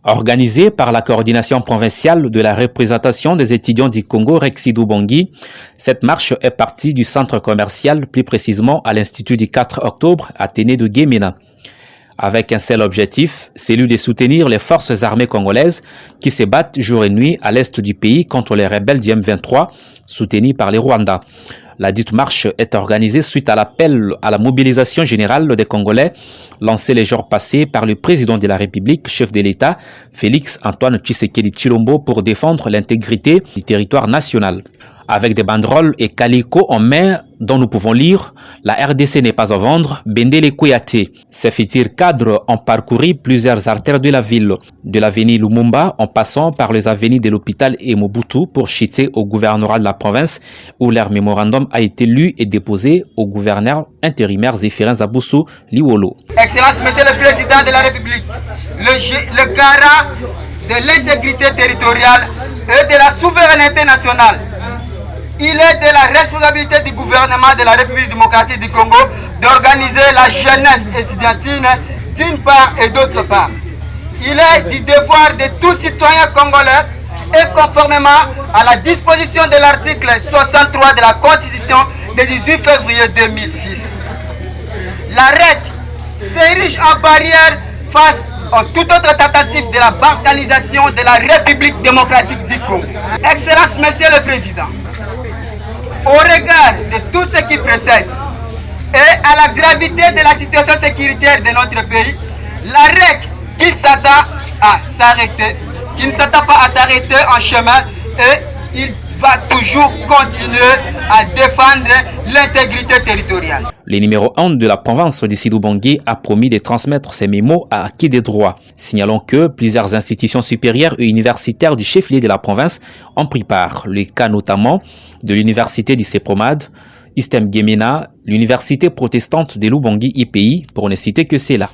Organisée par la coordination provinciale de la représentation des étudiants du Congo Rexidou-Bangui, cette marche est partie du centre commercial, plus précisément à l'Institut du 4 octobre, Athénée de Guémena. Avec un seul objectif, celui de soutenir les forces armées congolaises qui se battent jour et nuit à l'est du pays contre les rebelles du M23, soutenus par les Rwandais. La dite marche est organisée suite à l'appel à la mobilisation générale des Congolais lancé les jours passés par le président de la République, chef de l'État, Félix Antoine Tshisekedi Tshilombo, pour défendre l'intégrité du territoire national. Avec des banderoles et calicots en main dont nous pouvons lire « La RDC n'est pas à vendre, Bendele Kouyaté ». Ces futurs cadres ont parcouru plusieurs artères de la ville, de l'avenue Lumumba en passant par les avenues de l'hôpital et Mobutu pour chuter au gouvernorat de la province où leur mémorandum a été lu et déposé au gouverneur intérimaire Zéphirin Zaboussou Liwolo. Excellence, Monsieur le Président de la République, le garant de l'intégrité territoriale et de la souveraineté nationale. Il est de la responsabilité du gouvernement de la République démocratique du Congo d'organiser la jeunesse étudiantine d'une part et d'autre part. Il est du devoir de tout citoyen congolais et conformément à la disposition de l'article 63 de la Constitution du 18 février 2006. L'arrêt s'érige en barrière face à toute autre tentative de la balkanisation de la République démocratique du Congo. Excellence, Monsieur le Président, au regard de tout ce qui précède et à la gravité de la situation sécuritaire de notre pays, l'arrêt qui s'attend à s'arrêter, qui ne s'attend pas à s'arrêter en chemin, et il va toujours continuer à défendre l'intégrité territoriale. Le numéro 1 de la province d'Issidou-Bangui a promis de transmettre ces mémos à acquis des droits, signalant que plusieurs institutions supérieures et universitaires du chef-lieu de la province ont pris part. Le cas notamment de l'université d'Issé-Promade, Istem Guémena, l'université protestante de Lubangui IPI, pour ne citer que cela.